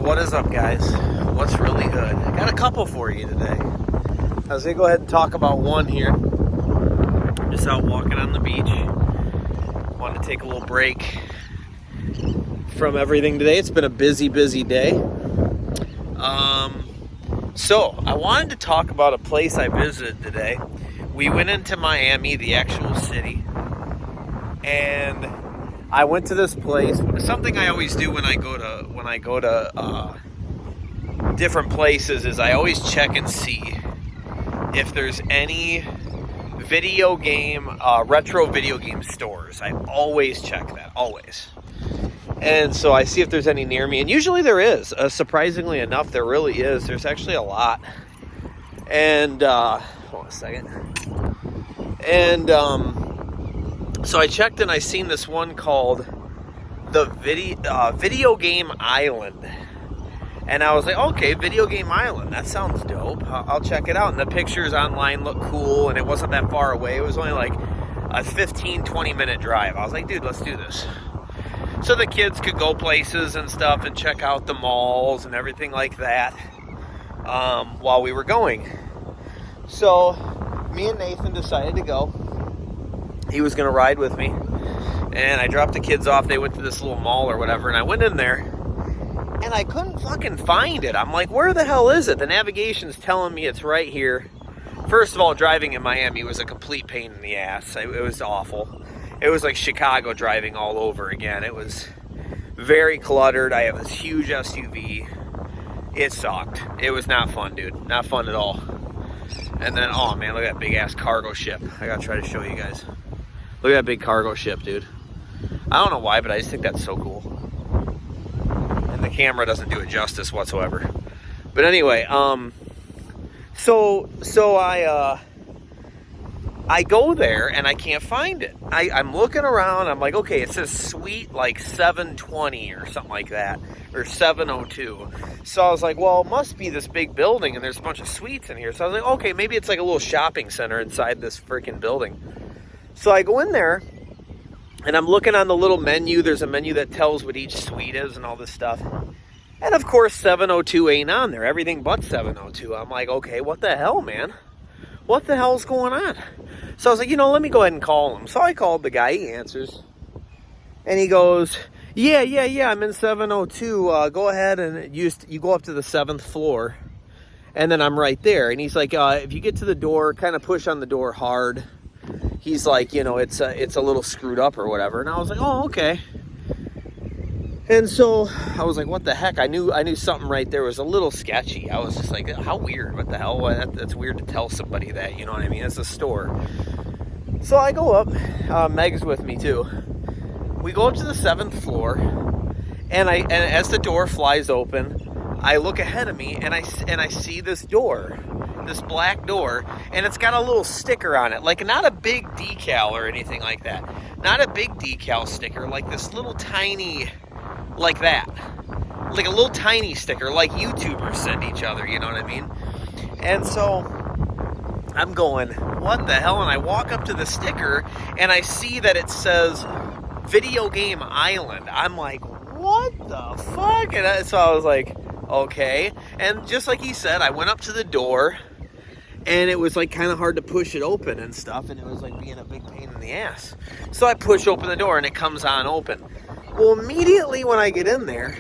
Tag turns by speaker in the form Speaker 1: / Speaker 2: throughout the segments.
Speaker 1: What is up, guys? What's really good? I got a couple for you today. I was gonna go ahead and talk about one here. Just out walking on the beach. Wanted to take a little break from everything today. It's been a busy day. So I wanted to talk about a place I visited today. We went into Miami, the actual city, and I went to this place. Something I always do when I go to different places is I always check and see if there's any retro video game stores. I always check that, always. And so I see if there's any near me, and usually there is. Surprisingly enough, there really is. There's actually a lot. And hold on a second. And so I checked and I seen this one called the Video Game Island. And I was like, okay, Video Game Island, that sounds dope. I'll check it out. And the pictures online look cool, and it wasn't that far away. It was only like a 15-20 minute drive. I was like, dude, let's do this. So the kids could go places and stuff and check out the malls and everything like that while we were going. So me and Nathan decided to go. He was going to ride with me. And I dropped the kids off. They went to this little mall or whatever. And I went in there. And I couldn't fucking find it. I'm like, where the hell is it? The navigation's telling me it's right here. First of all, driving in Miami was a complete pain in the ass. It was awful. It was like Chicago driving all over again. It was very cluttered. I have this huge SUV. It sucked. It was not fun, dude. Not fun at all. And then, oh man, look at that big ass cargo ship. I gotta try to show you guys. Look at that big cargo ship, dude. I don't know why, but I just think that's so cool. And the camera doesn't do it justice whatsoever. But anyway, so I go there and I can't find it. I'm looking around. I'm like, okay, it says suite like 720 or something like that, or 702. So I was like, well, it must be this big building and there's a bunch of suites in here. So I was like, okay, maybe it's like a little shopping center inside this freaking building. So I go in there and I'm looking on the little menu. There's a menu that tells what each suite is and all this stuff. And of course, 702 ain't on there. Everything but 702. I'm like, okay, what the hell, man? What the hell's going on? So I was like, let me go ahead and call him. So I called the guy. He answers. And he goes, yeah, I'm in 702. Go ahead and you go up to the 7th floor. And then I'm right there. And he's like, if you get to the door, kind of push on the door hard. He's like, it's a little screwed up or whatever. And I was like, oh, okay. And so I was like, what the heck? I knew something right there was a little sketchy. I was just like, how weird. What the hell? That's weird to tell somebody that, you know what I mean? It's a store. So I go up. Meg's with me too. We go up to the 7th floor. And as the door flies open, I look ahead of me and I see this door. This black door, and it's got a little sticker on it, like not a big decal or anything like that, not a big decal sticker, like this little tiny, like that, like a little tiny sticker, like YouTubers send each other, you know what I mean? And so I'm going, what the hell? And I walk up to the sticker and I see that it says Video Game Island. I'm like, what the fuck? And so I was like, okay. And just like he said, I went up to the door. And it was like kind of hard to push it open and stuff. And it was like being a big pain in the ass. So I push open the door and it comes on open. Well, immediately when I get in there,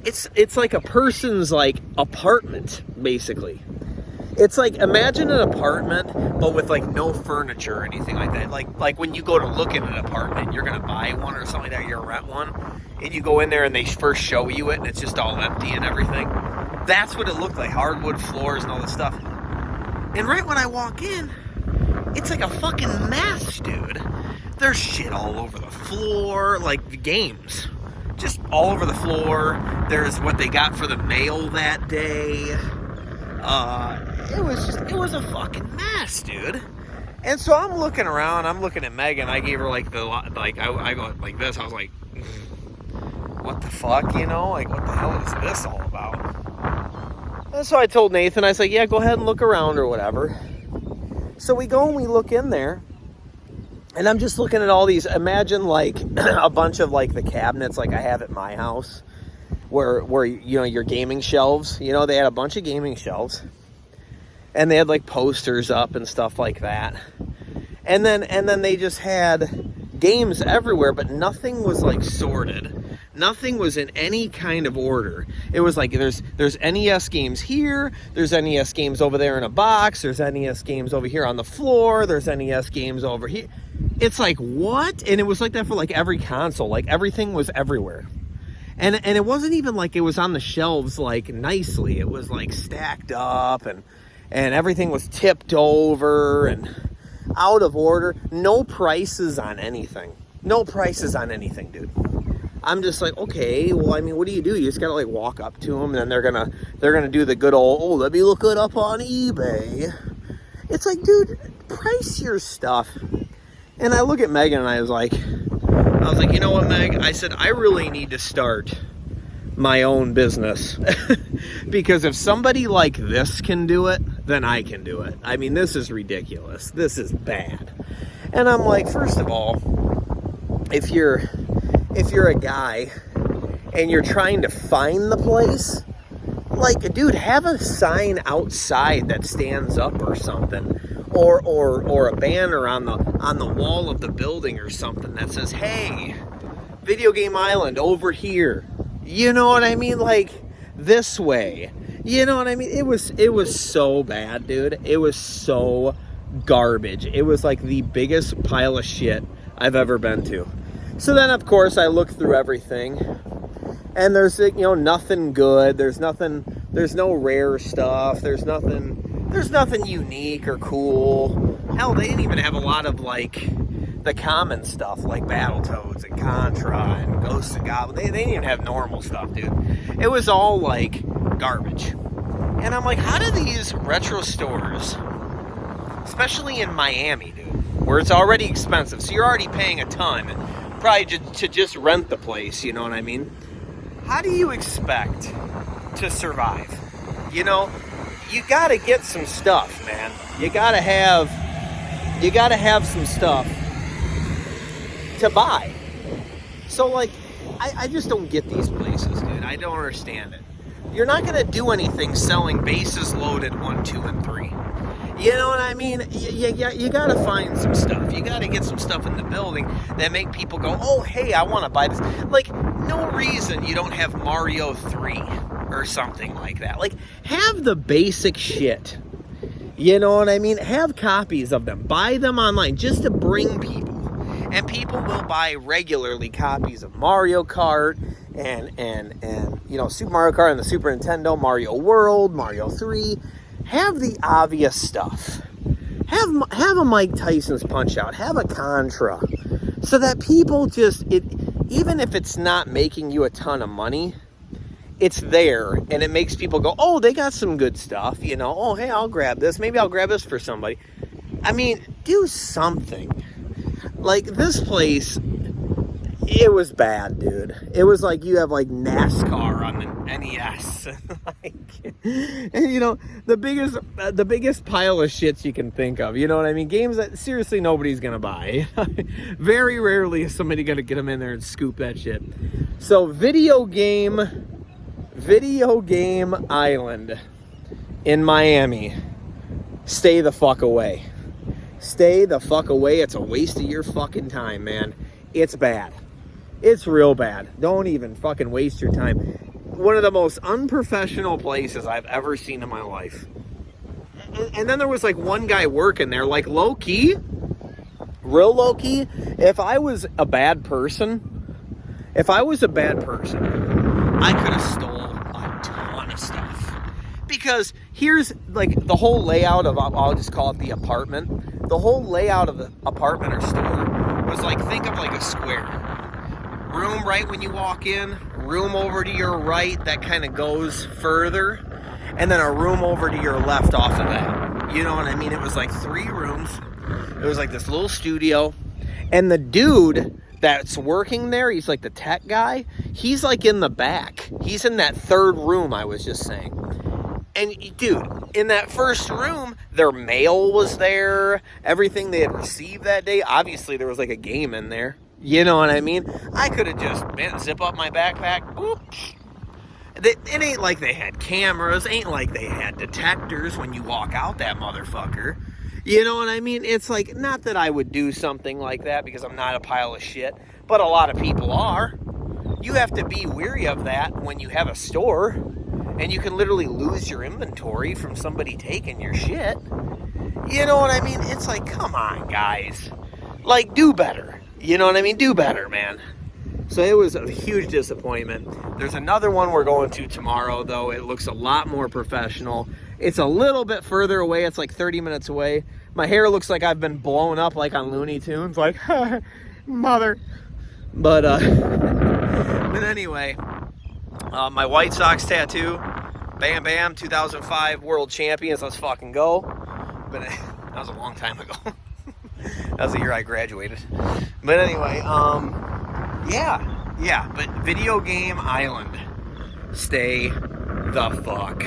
Speaker 1: it's like a person's like apartment, basically. It's like, imagine an apartment, but with like no furniture or anything like that. Like when you go to look at an apartment, you're going to buy one or something like that, you're going to rent one. And you go in there and they first show you it and it's just all empty and everything. That's what it looked like, hardwood floors and all this stuff. And right when I walk in, it's like a fucking mess, dude. There's shit all over the floor, like the games. Just all over the floor. There's what they got for the mail that day. It was a fucking mess, dude. And so I'm looking around, I'm looking at Megan. I gave her I go like this. I was like, what the fuck, like what the hell is this all about? And so I told Nathan, I said, yeah, go ahead and look around or whatever. So we go and we look in there. And I'm just looking at all these, imagine like a bunch of like the cabinets like I have at my house. where you know, your gaming shelves, you know, they had a bunch of gaming shelves, and they had like posters up and stuff like that, and then they just had games everywhere, but nothing was like sorted. Nothing was in any kind of order. It was like there's NES games here, there's NES games over there in a box, there's NES games over here on the floor, there's NES games over here. It's like, what? And it was like that for like every console. Like everything was everywhere. And it wasn't even like it was on the shelves like nicely. It was like stacked up, and everything was tipped over and out of order. No prices on anything. No prices on anything, dude. I'm just like, okay, well, I mean, what do? You just gotta like walk up to them, and then they're gonna do the good old, oh, let me look it up on eBay. It's like, dude, price your stuff. And I look at Megan and I was like, you know what, Meg? I said, I really need to start my own business. Because if somebody like this can do it, then I can do it. I mean, this is ridiculous. This is bad. And I'm like, first of all, if you're a guy and you're trying to find the place, like, dude, have a sign outside that stands up or something, or a banner on the wall of the building or something that says, hey, Video Game Island over here. You know what I mean? Like, this way. You know what I mean? It was so bad, dude. It was so garbage. It was like the biggest pile of shit I've ever been to. So then, of course, I look through everything, and there's, you know, nothing good. There's no rare stuff. There's nothing unique or cool. Hell, they didn't even have a lot of, like, the common stuff, like Battletoads and Contra and Ghosts and Goblins. They didn't even have normal stuff, dude. It was all, like, garbage. And I'm like, how do these retro stores, especially in Miami, dude, where it's already expensive, so you're already paying a ton, probably to just rent the place, you know what I mean? How do you expect to survive? You know, you gotta get some stuff, man. You gotta have some stuff to buy. So, like, I just don't get these places, dude. I don't understand it. You're not gonna do anything selling bases loaded 1, 2, and 3. You know what I mean? You gotta find some stuff. You gotta get some stuff in the building that make people go, oh, hey, I want to buy this. Like, no reason you don't have Mario 3 or something like that. Like, have the basic shit. You know what I mean? Have copies of them. Buy them online just to bring people. And people will buy regularly copies of Mario Kart and you know, Super Mario Kart and the Super Nintendo, Mario World, Mario 3. Have the obvious stuff. Have a Mike Tyson's Punch-Out. Have a Contra. So that people just, even if it's not making you a ton of money, it's there, and it makes people go, oh, they got some good stuff, you know. Oh, hey, I'll grab this. Maybe I'll grab this for somebody. I mean, do something. Like, this place, it was bad, dude. It was like you have, like, NASCAR on the NES. And, you know, the biggest pile of shits you can think of. You know what I mean? Games that seriously nobody's going to buy. Very rarely is somebody going to get them in there and scoop that shit. So, Video Game Island in Miami. Stay the fuck away. Stay the fuck away. It's a waste of your fucking time, man. It's bad. It's real bad. Don't even fucking waste your time. One of the most unprofessional places I've ever seen in my life. And then there was like one guy working there, like low key, real low key. If I was a bad person, I could have stole a ton of stuff. Because here's like the whole layout of, I'll just call it the apartment. The whole layout of the apartment or store was like, think of like a square. Room right when you walk in, room over to your right that kind of goes further, and then a room over to your left off of that. You know what I mean? It was like 3 rooms. It was like this little studio, and the dude that's working there, he's like the tech guy, he's like in the back. He's in that 3rd room I was just saying. And dude, in that first room, their mail was there, everything they had received that day. Obviously, there was like a game in there. You know what I mean? I could have just zip up my backpack, whoop, It ain't like they had cameras, ain't like they had detectors when you walk out that motherfucker. You know what I mean? It's like, not that I would do something like that because I'm not a pile of shit, but a lot of people are. You have to be weary of that when you have a store, and you can literally lose your inventory from somebody taking your shit. You know what I mean? It's like, come on, guys. Like, do better. You know what I mean? Do better, man. So it was a huge disappointment. There's another one we're going to tomorrow, though. It looks a lot more professional. It's a little bit further away. It's like 30 minutes away. My hair looks like I've been blown up like on Looney Tunes. Like, mother. But anyway, my White Sox tattoo. Bam Bam, 2005 World Champions. Let's fucking go. But that was a long time ago. That was the year I graduated. But anyway, yeah. But Video Game Island. Stay the fuck